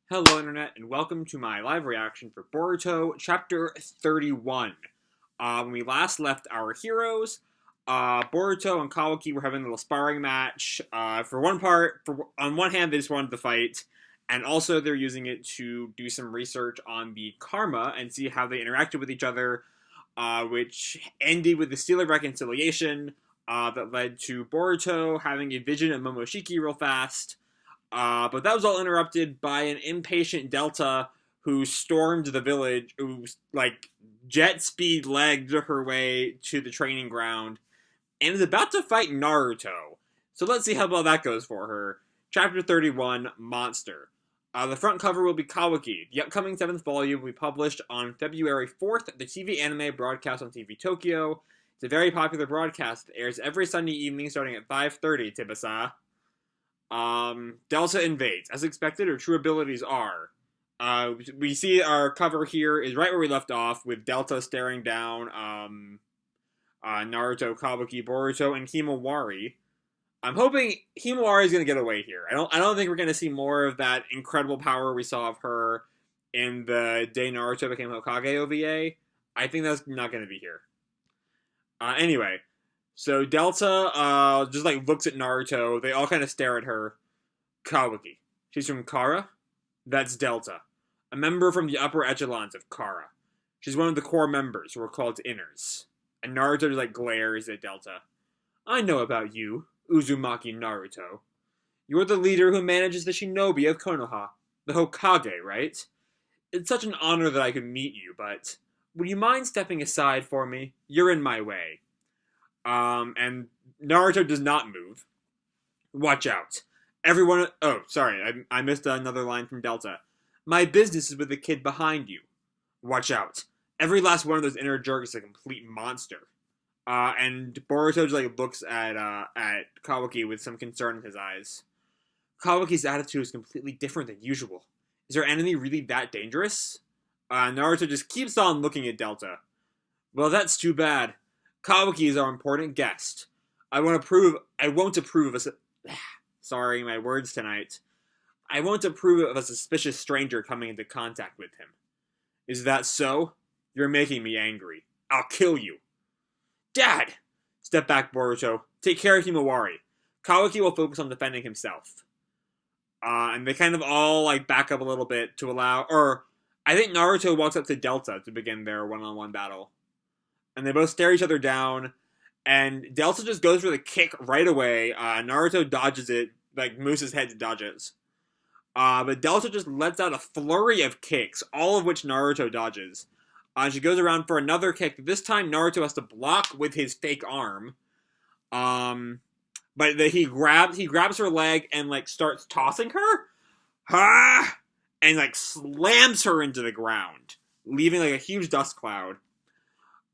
Hello Internet, and welcome to my live reaction for Boruto Chapter 31. When we last left our heroes, Boruto and Kawaki were having a little sparring match. On one hand, they just wanted to fight, and also they're using it to do some research on the karma and see how they interacted with each other, which ended with the Seal of Reconciliation that led to Boruto having a vision of Momoshiki real fast. But that was all interrupted by an impatient Delta who stormed the village, who, jet speed legged her way to the training ground, and is about to fight Naruto. So let's see how well that goes for her. Chapter 31, Monster. The front cover will be Kawaki. The upcoming 7th volume will be published on February 4th, the TV anime broadcast on TV Tokyo. It's a very popular broadcast. It airs every Sunday evening starting at 5:30, Tibasa. Delta invades. As expected, her true abilities are. We see our cover here is right where we left off, with Delta staring down, Naruto, Kawaki, Boruto, and Himawari. I'm hoping Himawari is going to get away here. I don't think we're going to see more of that incredible power we saw of her in the day Naruto became Hokage OVA. I think that's not going to be here. Anyway. So Delta just looks at Naruto. They all kind of stare at her. Kawaki. She's from Kara? That's Delta. A member from the upper echelons of Kara. She's one of the core members who are called Inners. And Naruto just glares at Delta. I know about you, Uzumaki Naruto. You're the leader who manages the shinobi of Konoha. The Hokage, right? It's such an honor that I could meet you, but would you mind stepping aside for me? You're in my way. And Naruto does not move. Watch out. Everyone... Oh, sorry, I missed another line from Delta. My business is with the kid behind you. Watch out. Every last one of those inner jerks is a complete monster. And Boruto just, looks at Kawaki with some concern in his eyes. Kawaki's attitude is completely different than usual. Is our enemy really that dangerous? Naruto just keeps on looking at Delta. Well, that's too bad. Kawaki is our important guest. I won't approve of a... Sorry, my words tonight. I won't approve of a suspicious stranger coming into contact with him. Is that so? You're making me angry. I'll kill you. Dad! Step back, Boruto. Take care of Himawari. Kawaki will focus on defending himself. And they kind of all, back up a little bit to allow... Or, I think Naruto walks up to Delta to begin their one-on-one battle. And they both stare each other down, and Delta just goes for the kick right away. Naruto dodges it, moves his head to dodge it. But Delta just lets out a flurry of kicks, all of which Naruto dodges. She goes around for another kick. This time Naruto has to block with his fake arm. But he grabs her leg and starts tossing her. Ha! And slams her into the ground, leaving a huge dust cloud.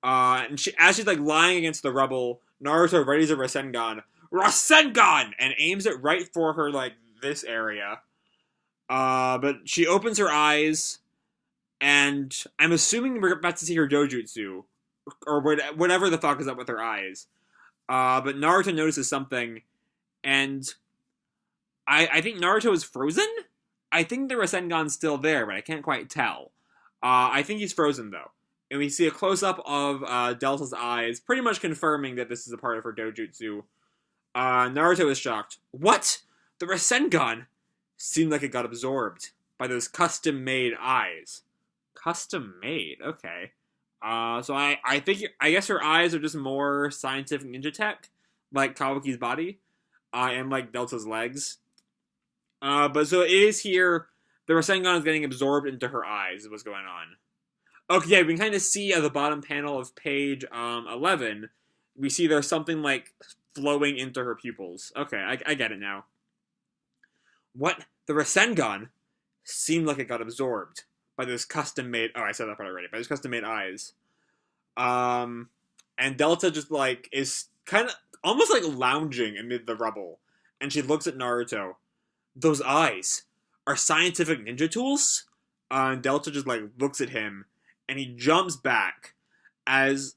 And as she's lying against the rubble, Naruto readies a Rasengan, and aims it right for her this area. But she opens her eyes, and I'm assuming we're about to see her dojutsu, or whatever the fuck is up with her eyes. But Naruto notices something, and I think Naruto is frozen? I think the Rasengan's still there, but I can't quite tell. I think he's frozen, though. And we see a close-up of Delta's eyes, pretty much confirming that this is a part of her dojutsu. Naruto is shocked. What? The Rasengan? Seemed like it got absorbed by those custom-made eyes. Custom-made? Okay. So I guess her eyes are just more scientific ninja tech, like Kawaki's body, and like Delta's legs. But so it is here, the Rasengan is getting absorbed into her eyes, is what's going on. Okay, yeah, we can kind of see at the bottom panel of page 11, we see there's something flowing into her pupils. Okay, I get it now. What? The Rasengan seemed like it got absorbed by those custom-made... Oh, I said that part already. By those custom-made eyes. And Delta just, is kind of almost, lounging amid the rubble. And she looks at Naruto. Those eyes are scientific ninja tools? And Delta just, looks at him. And he jumps back as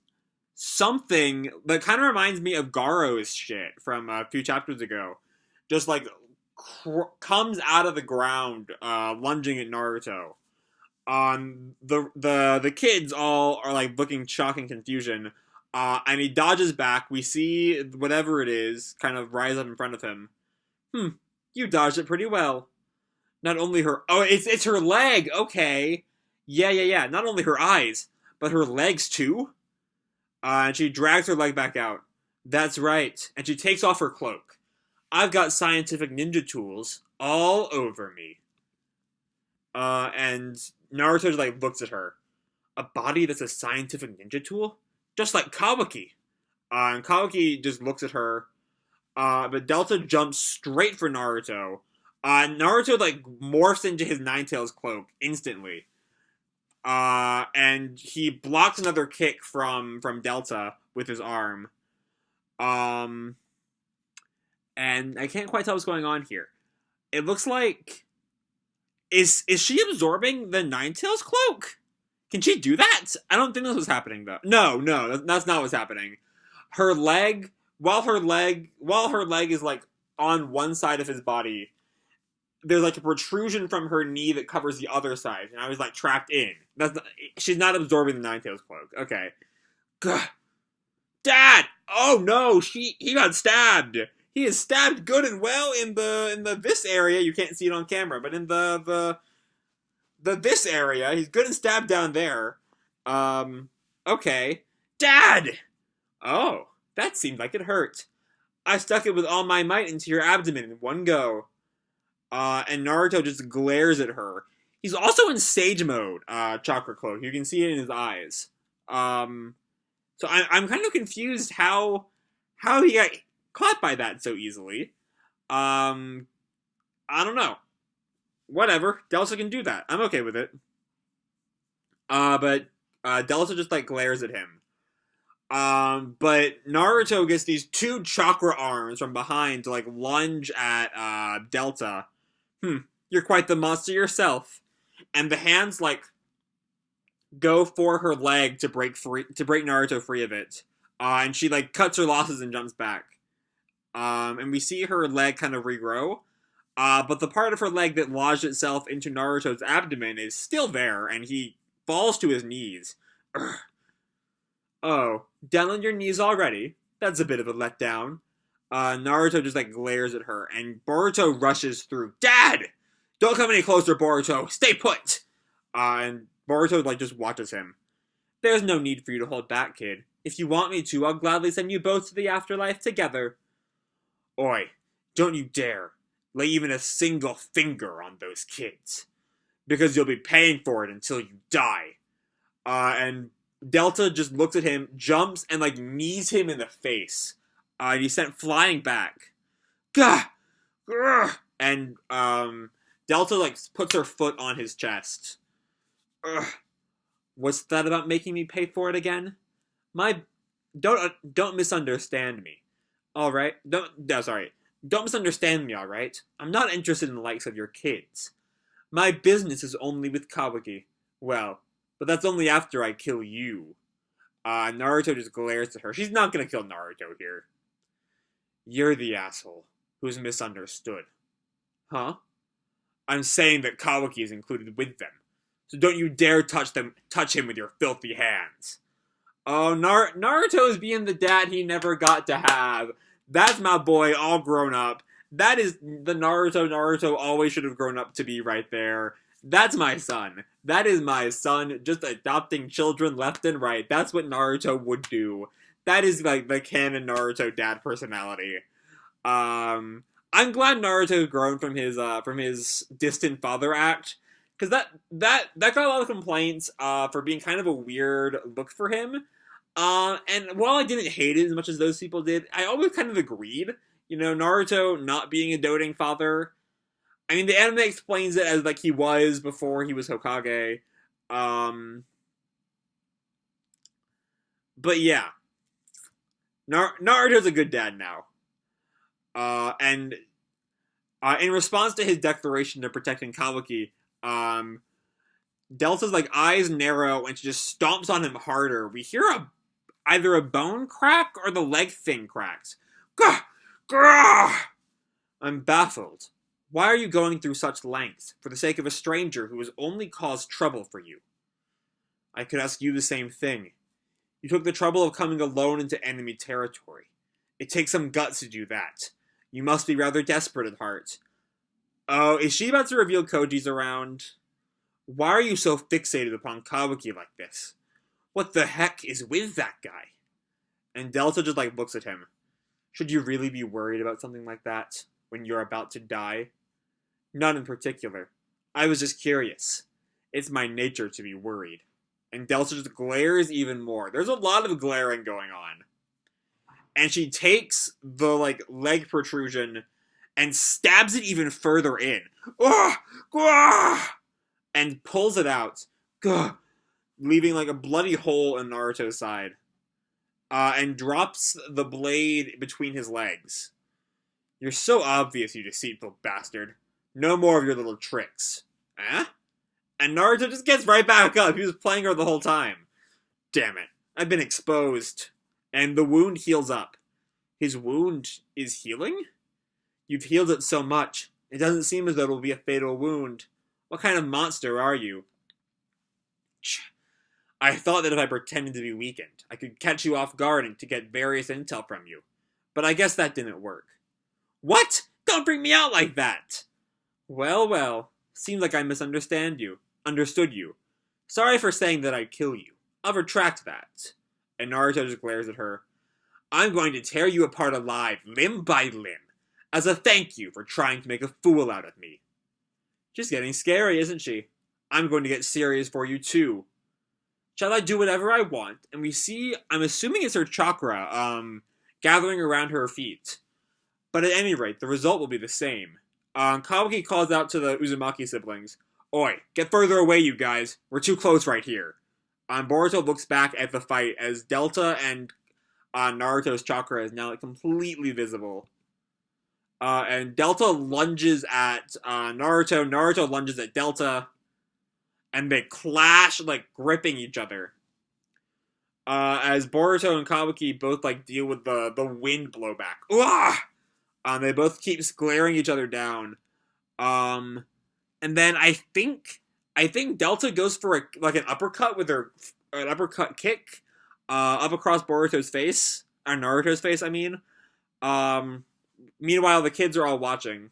something that kind of reminds me of Garo's shit from a few chapters ago. Just, comes out of the ground, lunging at Naruto. The kids all are like looking shock and confusion. And he dodges back. We see whatever it is kind of rise up in front of him. You dodged it pretty well. Not only her, oh, it's her leg. Okay, yeah. Not only her eyes, but her legs too. And she drags her leg back out. That's right. And she takes off her cloak. I've got scientific ninja tools all over me. And Naruto just, like, looks at her. A body that's a scientific ninja tool? Just like Kawaki. And Kawaki just looks at her. But Delta jumps straight for Naruto. Naruto, like, morphs into his Ninetales cloak instantly. And he blocks another kick from Delta with his arm. And I can't quite tell what's going on here. It looks like... Is she absorbing the Ninetales cloak? Can she do that? I don't think this was happening, though. No, that's not what's happening. Her leg... While her leg is, like, on one side of his body, there's, like, a protrusion from her knee that covers the other side. And I was, like, trapped in. She's not absorbing the Ninetales cloak. Okay. Gah. Dad! Oh, no! He got stabbed! He is stabbed good and well in the this area. You can't see it on camera, but in the this area, he's good and stabbed down there. Okay. Dad! Oh, that seemed like it hurt. I stuck it with all my might into your abdomen in one go. And Naruto just glares at her. He's also in Sage mode, Chakra Cloak. You can see it in his eyes. So I'm kind of confused how he got caught by that so easily. I don't know. Whatever. Delta can do that. I'm okay with it. But Delta just, like, glares at him. But Naruto gets these two chakra arms from behind to, like, lunge at, Delta. You're quite the monster yourself. And the hands, like, go for her leg to break Naruto free of it. And she, like, cuts her losses and jumps back. And we see her leg kind of regrow. But the part of her leg that lodged itself into Naruto's abdomen is still there, and he falls to his knees. Urgh. Oh, down on your knees already? That's a bit of a letdown. Naruto just, like, glares at her, and Boruto rushes through. Dad! Don't come any closer, Boruto! Stay put! And Boruto, like, just watches him. There's no need for you to hold back, kid. If you want me to, I'll gladly send you both to the afterlife together. Oi, don't you dare lay even a single finger on those kids. Because you'll be paying for it until you die. And Delta just looks at him, jumps, and, like, knees him in the face. And he's sent flying back. Gah! Grr! And, Delta, like, puts her foot on his chest. Ugh. What's that about making me pay for it again? Don't misunderstand me. Alright? Don't misunderstand me, alright? I'm not interested in the likes of your kids. My business is only with Kawaki. Well, but that's only after I kill you. Naruto just glares at her. She's not gonna kill Naruto here. You're the asshole who's misunderstood. Huh? I'm saying that Kawaki is included with them. So don't you dare touch him with your filthy hands. Oh, Naruto is being the dad he never got to have. That's my boy, all grown up. That is the Naruto always should have grown up to be right there. That's my son. That is my son, just adopting children left and right. That's what Naruto would do. That is, like, the canon Naruto dad personality. I'm glad Naruto's grown from his distant father act. Because that got a lot of complaints for being kind of a weird look for him. And while I didn't hate it as much as those people did, I always kind of agreed. You know, Naruto not being a doting father. I mean, the anime explains it as, like, he was before he was Hokage. But yeah. Naruto's a good dad now. And in response to his declaration to protecting Kawaki, Delta's, like, eyes narrow and she just stomps on him harder. We hear either a bone crack or the leg thing cracks. Gah! Gah! I'm baffled. Why are you going through such lengths for the sake of a stranger who has only caused trouble for you? I could ask you the same thing. You took the trouble of coming alone into enemy territory. It takes some guts to do that. You must be rather desperate at heart. Oh, is she about to reveal Koji's around? Why are you so fixated upon Kawaki like this? What the heck is with that guy? And Delta just looks at him. Should you really be worried about something like that when you're about to die? None in particular. I was just curious. It's my nature to be worried. And Delta just glares even more. There's a lot of glaring going on. And she takes the, leg protrusion and stabs it even further in. And pulls it out. Leaving, a bloody hole in Naruto's side. And drops the blade between his legs. You're so obvious, you deceitful bastard. No more of your little tricks. Eh? And Naruto just gets right back up. He was playing her the whole time. Damn it. I've been exposed. And the wound heals up. His wound is healing? You've healed it so much. It doesn't seem as though it'll be a fatal wound. What kind of monster are you? I thought that if I pretended to be weakened, I could catch you off guard and to get various intel from you. But I guess that didn't work. What? Don't bring me out like that! Well, well. Seems like I understood you. Sorry for saying that I'd kill you. I'll retract that. And Naruto just glares at her. I'm going to tear you apart alive, limb by limb, as a thank you for trying to make a fool out of me. She's getting scary, isn't she? I'm going to get serious for you, too. Shall I do whatever I want? And we see, I'm assuming it's her chakra, gathering around her feet. But at any rate, the result will be the same. Kawaki calls out to the Uzumaki siblings. Oi, get further away, you guys. We're too close right here. Boruto looks back at the fight as Delta and Naruto's chakra is now completely visible. And Delta lunges at Naruto. Naruto lunges at Delta. And they clash, gripping each other. As Boruto and Kawaki both, deal with the wind blowback. They both keep glaring each other down. And then I think Delta goes for an uppercut with an uppercut kick, up across Boruto's face, or Naruto's face, I mean. Meanwhile, the kids are all watching.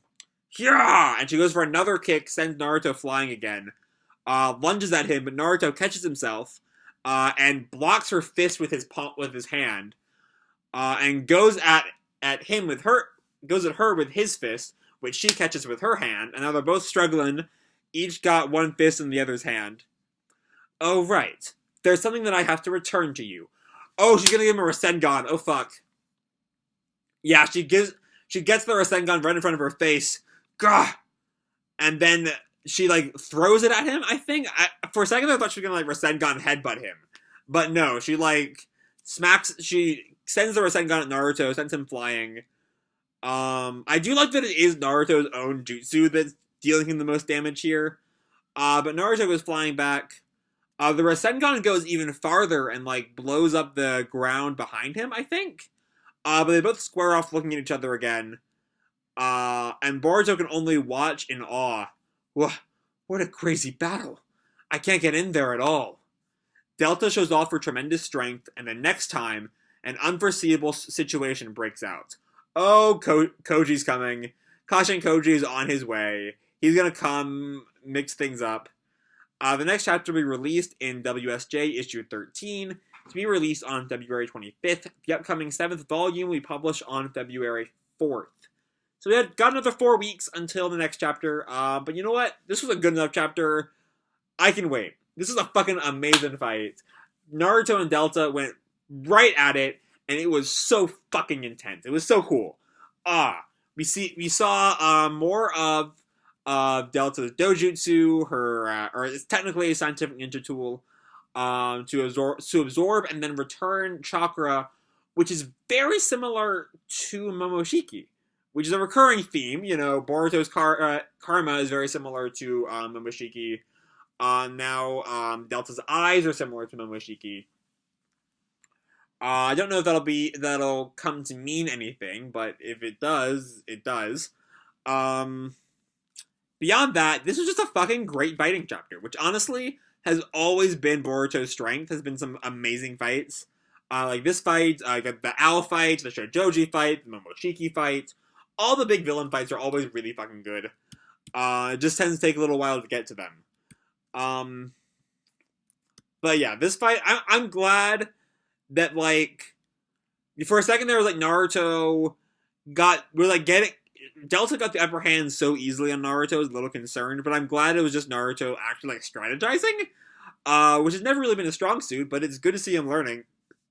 Yeah! And she goes for another kick, sends Naruto flying again. Lunges at him, but Naruto catches himself, and blocks her fist with his hand, and goes at her with his fist, which she catches with her hand, and now they're both struggling. Each got one fist in the other's hand. Oh, right. There's something that I have to return to you. Oh, she's gonna give him a Rasengan. Oh, fuck. Yeah, she gets the Rasengan right in front of her face. Gah! And then she, throws it at him, I think. For a second, I thought she was gonna, Rasengan headbutt him. But no, she, she sends the Rasengan at Naruto, sends him flying. I do like that it is Naruto's own jutsu that's dealing him the most damage here. But Naruto goes flying back. The Rasengan goes even farther and, blows up the ground behind him, I think. But they both square off looking at each other again. And Boruto can only watch in awe. What a crazy battle. I can't get in there at all. Delta shows off her tremendous strength, and then next time, an unforeseeable situation breaks out. Oh, Koji's coming. Kashin Koji is on his way. He's gonna come mix things up. The next chapter will be released in WSJ issue 13, to be released on February 25th. The upcoming 7th volume will be published on February 4th. So we got another 4 weeks until the next chapter, but you know what? This was a good enough chapter. I can wait. This is a fucking amazing fight. Naruto and Delta went right at it, and it was so fucking intense. It was so cool. We saw more of Delta's dojutsu, or it's technically a scientific ninja tool, to absorb and then return chakra, which is very similar to Momoshiki, which is a recurring theme. You know, Boruto's karma is very similar to Momoshiki. Now Delta's eyes are similar to Momoshiki. I don't know if that'll come to mean anything, but if it does, it does. beyond that, this was just a fucking great fighting chapter, which honestly has always been Boruto's strength. Has been some amazing fights. Like this fight, the Owl fight, the Shojoji fight, the Momoshiki fight. All the big villain fights are always really fucking good. It just tends to take a little while to get to them. But yeah, this fight, I'm glad that, like, for a second there was like Naruto Delta got the upper hand so easily on Naruto. I was a little concerned, but I'm glad it was just Naruto actually, like, strategizing, which has never really been a strong suit, but it's good to see him learning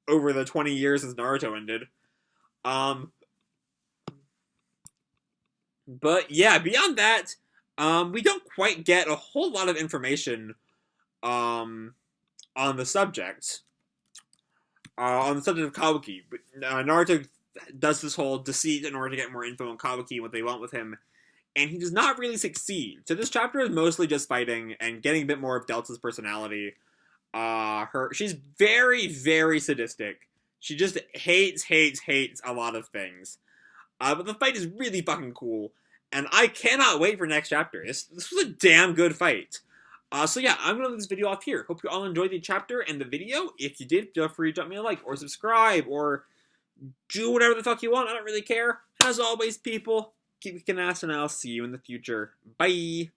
over the 20 years since Naruto ended. But yeah, beyond that, we don't quite get a whole lot of information, on the subject. On the subject of Kabuki. Naruto does this whole deceit in order to get more info on Kabuki and what they want with him, and he does not really succeed. So this chapter is mostly just fighting and getting a bit more of Delta's personality. She's very, very sadistic. She just hates a lot of things. But the fight is really fucking cool, and I cannot wait for next chapter. This was a damn good fight. So yeah, I'm going to leave this video off here. Hope you all enjoyed the chapter and the video. If you did, feel free to drop me a like, or subscribe, or do whatever the fuck you want. I don't really care. As always, people, keep kicking ass, and I'll see you in the future. Bye!